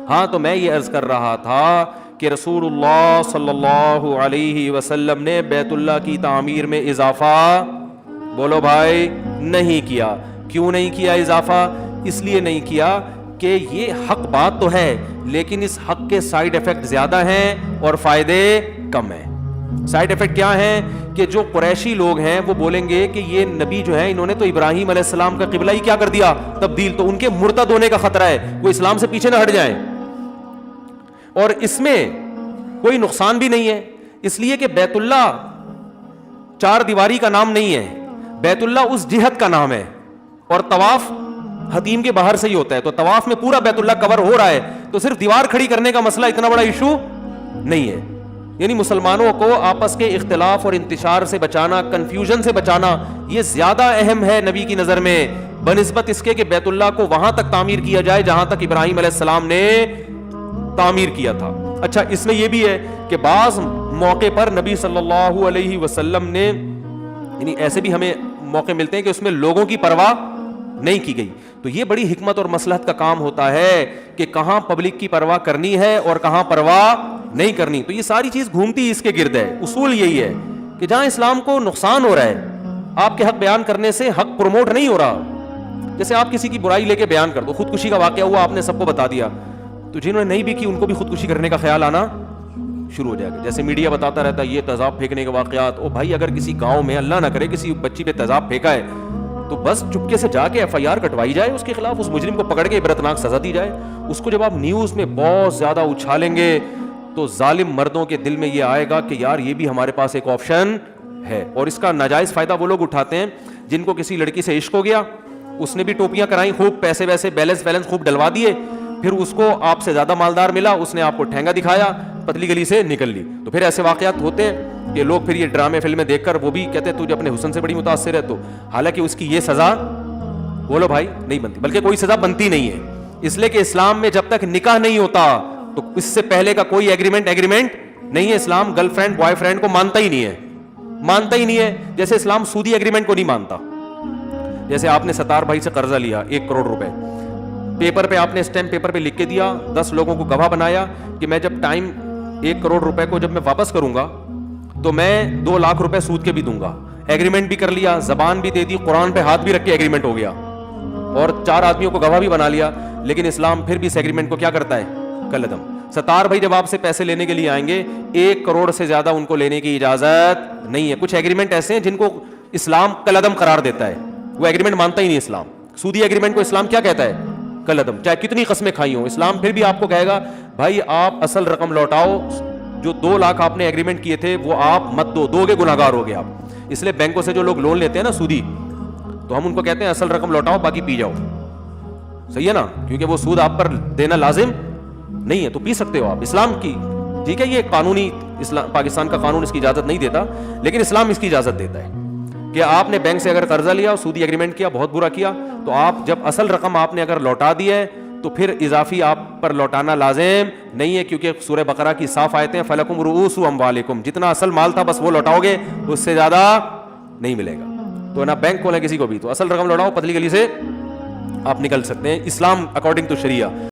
ہاں تو میں یہ عرض کر رہا تھا کہ رسول اللہ صلی اللہ علیہ وسلم نے بیت اللہ کی تعمیر میں اضافہ، بولو بھائی، نہیں کیا. کیوں نہیں کیا اضافہ؟ اس لیے نہیں کیا کہ یہ حق بات تو ہے لیکن اس حق کے سائیڈ ایفیکٹ زیادہ ہیں اور فائدے کم ہیں. سائیڈ ایفیکٹ کیا ہیں کہ جو قریشی لوگ ہیں وہ بولیں گے کہ یہ نبی جو ہے انہوں نے تو ابراہیم علیہ السلام کا قبلہ ہی کیا کر دیا، تبدیل، تو ان کے مرتد ہونے کا خطرہ ہے، وہ اسلام سے پیچھے نہ ہٹ جائیں. اور اس میں کوئی نقصان بھی نہیں ہے، اس لیے کہ بیت اللہ چار دیواری کا نام نہیں ہے، بیت اللہ اس جہت کا نام ہے، اور طواف حتیم کے باہر سے ہی ہوتا ہے. تو طواف میں پورا بیت اللہ کور ہو رہا ہے، تو صرف دیوار کھڑی کرنے کا مسئلہ اتنا بڑا ایشو نہیں ہے. یعنی مسلمانوں کو آپس کے اختلاف اور انتشار سے بچانا، کنفیوژن سے بچانا، یہ زیادہ اہم ہے نبی کی نظر میں بنسبت اس کے کہ بیت اللہ کو وہاں تک تعمیر کیا جائے جہاں تک ابراہیم علیہ السلام نے تعمیر کیا تھا. اچھا، اس میں یہ بھی ہے کہ بعض موقع پر نبی صلی اللہ علیہ وسلم نے، یعنی ایسے بھی ہمیں موقع ملتے ہیں کہ اس میں لوگوں کی پرواہ نہیں کی گئی. تو یہ بڑی حکمت اور مصلحت کا کام ہوتا ہے کہ کہاں پبلک کی پرواہ کرنی ہے اور کہاں پرواہ نہیں کرنی. تو یہ ساری چیز گھومتی اس کے گرد ہے. اصول یہی ہے کہ جہاں اسلام کو نقصان ہو رہا ہے، آپ کے حق بیان کرنے سے حق پروموٹ نہیں ہو رہا. جیسے آپ کسی کی برائی لے کے بیان کر دو، خودکشی کا واقعہ ہوا، آپ نے سب کو بتا دیا، تو جنہوں نے نہیں بھی کی ان کو بھی خودکشی کرنے کا خیال آنا شروع ہو جائے گا. جیسے میڈیا بتاتا رہتا ہے یہ تیزاب پھینکنے کے واقعات. او بھائی، اگر کسی گاؤں میں اللہ نہ کرے کسی بچی پہ تیزاب پھینکا ہے تو بس چپکے سے جا کے ایف آئی آر کٹوائی جائے اس کے خلاف، اس مجرم کو پکڑ کے عبرتناک سزا دی جائے. اس کو جب آپ نیوز میں بہت زیادہ اچھالیں گے تو ظالم مردوں کے دل میں یہ آئے گا کہ یار یہ بھی ہمارے پاس ایک آپشن ہے. اور اس کا ناجائز فائدہ وہ لوگ اٹھاتے ہیں جن کو کسی لڑکی سے عشق ہو گیا، اس نے بھی ٹوپیاں کرائیں، خوب پیسے ویسے بیلنس خوب ڈلوا دیے، پھر اس کو آپ سے زیادہ مالدار ملا، اس نے آپ کو ٹھینگا دکھایا، پتلی گلی سے نکل لی. تو پھر ایسے واقعات ہوتے ہیں کہ لوگ پھر یہ ڈرامے فلمیں دیکھ کر وہ بھی کہتے ہیں تجھے اپنے حسن سے بڑی متاثر ہے. تو حالانکہ اس کی یہ سزا، بولو بھائی، نہیں بنتی، بلکہ کوئی سزا بنتی نہیں ہے. اس لیے کہ اسلام میں جب تک نکاح نہیں ہوتا تو اس سے پہلے کا کوئی ایگریمنٹ نہیں ہے. اسلام گرل فرینڈ بوائے فرینڈ کو مانتا ہی نہیں ہے. جیسے اسلام سودی ایگریمنٹ کو نہیں مانتا. جیسے آپ نے ستار بھائی سے قرضہ لیا 1 کروڑ روپے، پیپر پہ آپ نے اسٹیمپ پیپر پہ لکھ کے دیا، 10 لوگوں کو گواہ بنایا کہ میں جب ٹائم 1 کروڑ روپے کو جب میں واپس کروں گا تو میں 2 لاکھ روپے سود کے بھی دوں گا. ایگریمنٹ بھی کر لیا، زبان بھی دے دی، قرآن پہ ہاتھ بھی رکھ کے ایگریمنٹ ہو گیا، اور 4 آدمیوں کو گواہ بھی بنا لیا. لیکن اسلام پھر بھی اس ایگریمنٹ کو کیا کرتا ہے؟ کالعدم. ستار بھائی جب آپ سے پیسے لینے کے لیے آئیں گے 1 کروڑ سے زیادہ ان کو لینے کی اجازت نہیں ہے. کچھ ایگریمنٹ ایسے ہیں جن کو اسلام کالعدم قرار دیتا ہے، وہ ایگریمنٹ مانتا ہی نہیں اسلام. سودی ایگریمنٹ کو اسلام کیا کہتا ہے؟ کالعدم. چاہے کتنی قسمیں کھائی ہوں، اسلام پھر بھی آپ کو کہے گا بھائی آپ اصل رقم لوٹاؤ، جو 2 لاکھ آپ نے ایگریمنٹ کیے تھے وہ آپ مت دو گے، گناہگار ہو گے آپ. اس لیے بینکوں سے جو لوگ لون لیتے ہیں نا سودی، تو ہم ان کو کہتے ہیں اصل رقم لوٹاؤ باقی پی جاؤ. صحیح ہے نا؟ کیونکہ وہ سود آپ پر دینا لازم نہیں ہے، تو پی سکتے ہو آپ. اسلام کی ٹھیک ہے، یہ قانونی اسلام، پاکستان کا قانون اس کی اجازت نہیں دیتا، لیکن اسلام اس کی اجازت دیتا ہے کہ آپ نے بینک سے اگر قرضہ لیا اور سودی ایگریمنٹ کیا، بہت برا کیا، تو آپ جب اصل رقم آپ نے اگر لوٹا دی ہے تو پھر اضافی آپ پر لوٹانا لازم نہیں ہے. کیونکہ سورہ بقرہ کی صاف آیتیں فلکم رؤوس اموالکم، جتنا اصل مال تھا بس وہ لوٹاؤ گے، اس سے زیادہ نہیں ملے گا. تو نہ بینک کھولے کسی کو بھی، تو اصل رقم لوٹاؤ، پتلی گلی سے آپ نکل سکتے ہیں اسلام اکارڈنگ ٹو شریعہ.